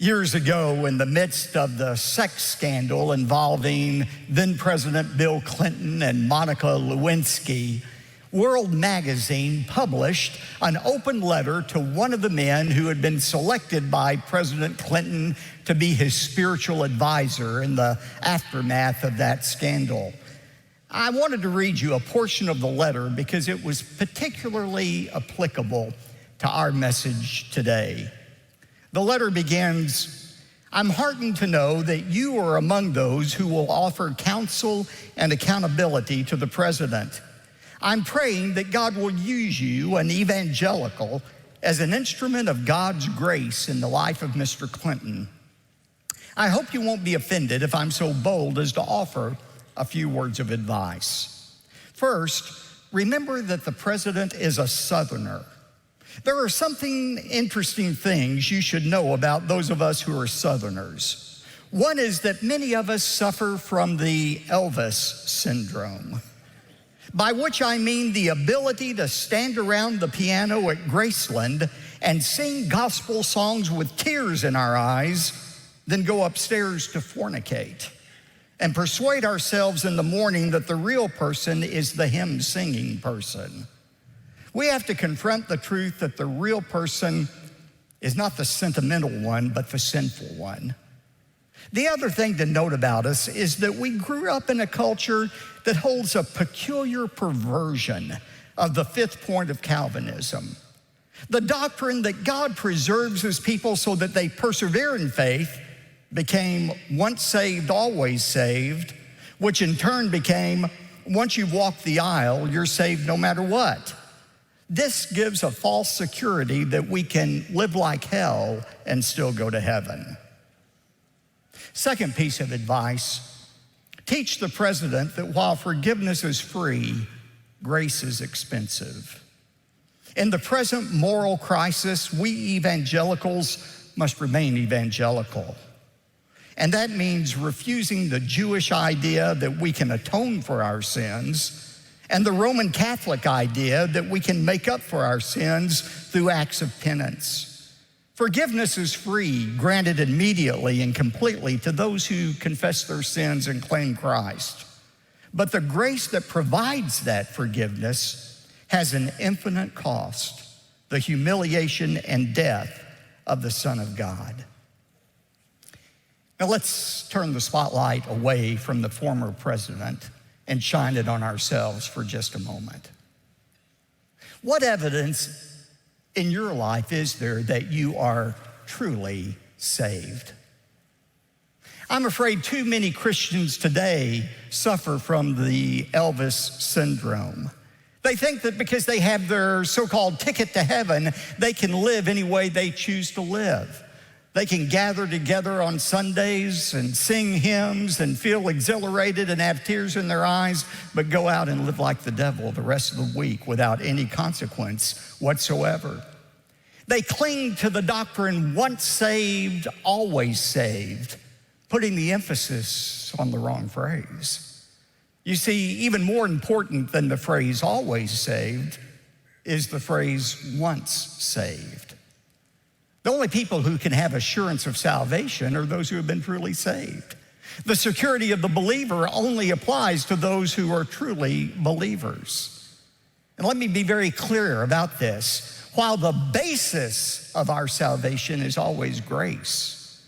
Years ago, in the midst of the sex scandal involving then-President Bill Clinton and Monica Lewinsky, World Magazine published an open letter to one of the men who had been selected by President Clinton to be his spiritual advisor in the aftermath of that scandal. I wanted to read you a portion of the letter because it was particularly applicable to our message today. The letter begins, "I'm heartened to know that you are among those who will offer counsel and accountability to the president. I'm praying that God will use you, an evangelical, as an instrument of God's grace in the life of Mr. Clinton. I hope you won't be offended if I'm so bold as to offer a few words of advice. First, remember that the president is a Southerner. There are something interesting things you should know about those of us who are Southerners. One is that many of us suffer from the Elvis syndrome, by which I mean the ability to stand around the piano at Graceland and sing gospel songs with tears in our eyes, then go upstairs to fornicate and persuade ourselves in the morning that the real person is the hymn-singing person. We have to confront the truth that the real person is not the sentimental one, but the sinful one. The other thing to note about us is that we grew up in a culture that holds a peculiar perversion of the fifth point of Calvinism. The doctrine that God preserves his people so that they persevere in faith became once saved, always saved, which in turn became once you've walked the aisle, you're saved no matter what. This gives a false security that we can live like hell and still go to heaven. Second piece of advice, teach the president that while forgiveness is free, grace is expensive. In the present moral crisis, we evangelicals must remain evangelical. And that means refusing the Jewish idea that we can atone for our sins and the Roman Catholic idea that we can make up for our sins through acts of penance. Forgiveness is free, granted immediately and completely to those who confess their sins and claim Christ. But the grace that provides that forgiveness has an infinite cost, the humiliation and death of the Son of God. Now let's turn the spotlight away from the former president and shine it on ourselves for just a moment. What evidence in your life is there that you are truly saved? I'm afraid too many Christians today suffer from the Elvis syndrome. They think that because they have their so-called ticket to heaven, they can live any way they choose to live. They can gather together on Sundays and sing hymns and feel exhilarated and have tears in their eyes, but go out and live like the devil the rest of the week without any consequence whatsoever. They cling to the doctrine, once saved, always saved, putting the emphasis on the wrong phrase. You see, even more important than the phrase always saved is the phrase once saved. The only people who can have assurance of salvation are those who have been truly saved. The security of the believer only applies to those who are truly believers. And let me be very clear about this. While the basis of our salvation is always grace,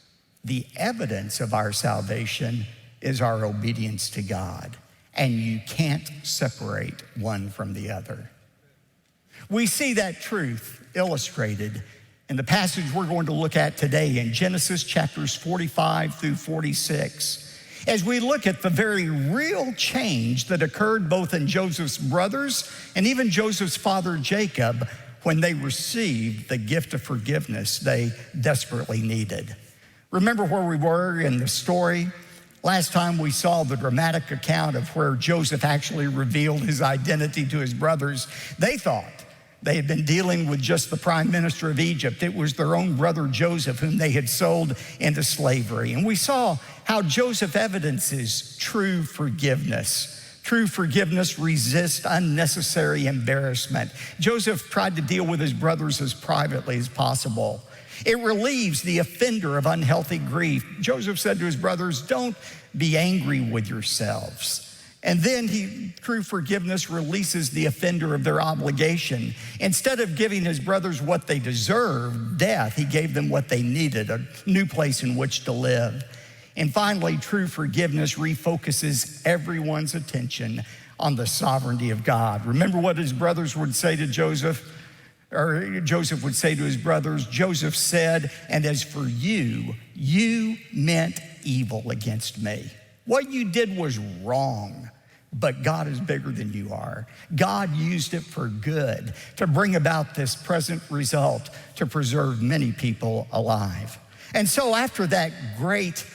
the evidence of our salvation is our obedience to God. And you can't separate one from the other. We see that truth illustrated in the passage we're going to look at today in Genesis chapters 45 through 46, as we look at the very real change that occurred both in Joseph's brothers and even Joseph's father Jacob when they received the gift of forgiveness they desperately needed. Remember where we were in the story? Last time we saw the dramatic account of where Joseph actually revealed his identity to his brothers. They thought they had been dealing with just the prime minister of Egypt. It was their own brother Joseph whom they had sold into slavery. And we saw how Joseph evidences true forgiveness. True forgiveness resists unnecessary embarrassment. Joseph tried to deal with his brothers as privately as possible. It relieves the offender of unhealthy grief. Joseph said to his brothers, don't be angry with yourselves. And then true forgiveness releases the offender of their obligation. Instead of giving his brothers what they deserved, death, he gave them what they needed, a new place in which to live. And finally, true forgiveness refocuses everyone's attention on the sovereignty of God. Remember what his brothers would say to Joseph? Or Joseph would say to his brothers, Joseph said, and as for you, you meant evil against me. What you did was wrong, but God is bigger than you are. God used it for good to bring about this present result, to preserve many people alive. And so after that great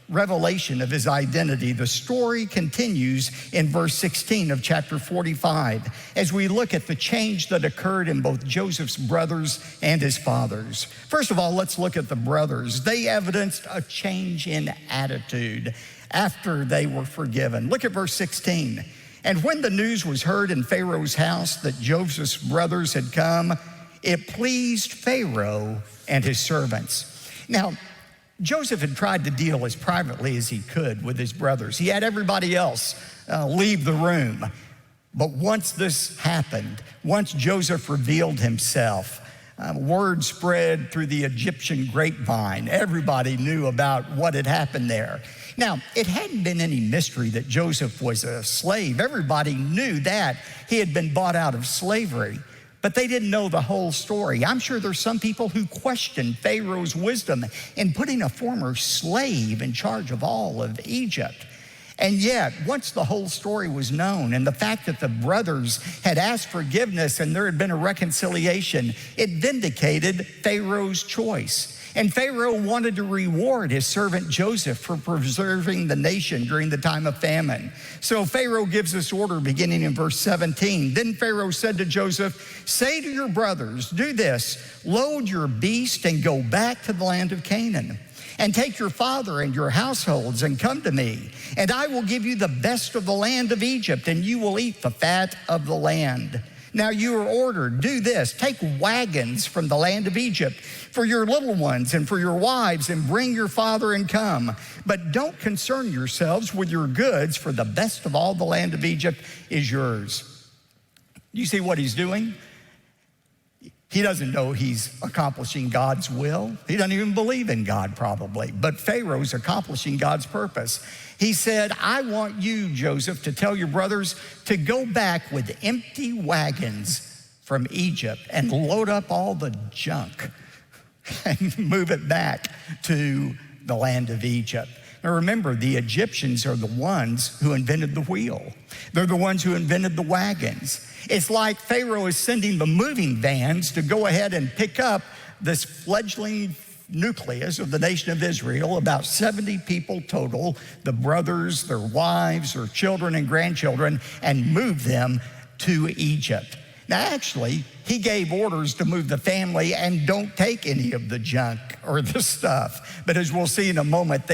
revelation of his identity, the story continues in verse 16 of chapter 45 as we look at the change that occurred in both Joseph's brothers and his fathers. First of all, let's look at the brothers. They evidenced a change in attitude after they were forgiven. Look at verse 16. And when the news was heard in Pharaoh's house that Joseph's brothers had come, it pleased Pharaoh and his servants. Now, Joseph had tried to deal as privately as he could with his brothers. He had everybody else leave the room. But once this happened, once Joseph revealed himself, word spread through the Egyptian grapevine. Everybody knew about what had happened there. Now, it hadn't been any mystery that Joseph was a slave. Everybody knew that. He had been bought out of slavery. But they didn't know the whole story. I'm sure there's some people who question Pharaoh's wisdom in putting a former slave in charge of all of Egypt. And yet, once the whole story was known and the fact that the brothers had asked forgiveness and there had been a reconciliation, it vindicated Pharaoh's choice. And Pharaoh wanted to reward his servant Joseph for preserving the nation during the time of famine. So Pharaoh gives this order beginning in verse 17. Then Pharaoh said to Joseph, say to your brothers, do this, load your beast and go back to the land of Canaan. And take your father and your households and come to me. And I will give you the best of the land of Egypt, and you will eat the fat of the land. Now you are ordered, do this, take wagons from the land of Egypt for your little ones and for your wives, and bring your father and come. But don't concern yourselves with your goods, for the best of all the land of Egypt is yours. You see what he's doing? He doesn't know he's accomplishing God's will. He doesn't even believe in God probably, but Pharaoh's accomplishing God's purpose. He said, I want you, Joseph, to tell your brothers to go back with empty wagons from Egypt and load up all the junk and move it back to the land of Egypt. Now remember, the Egyptians are the ones who invented the wheel. They're the ones who invented the wagons. It's like Pharaoh is sending the moving vans to go ahead and pick up this fledgling nucleus of the nation of Israel, about 70 people total, the brothers, their wives, their children and grandchildren, and move them to Egypt. Now, actually, he gave orders to move the family and don't take any of the junk or the stuff. But as we'll see in a moment,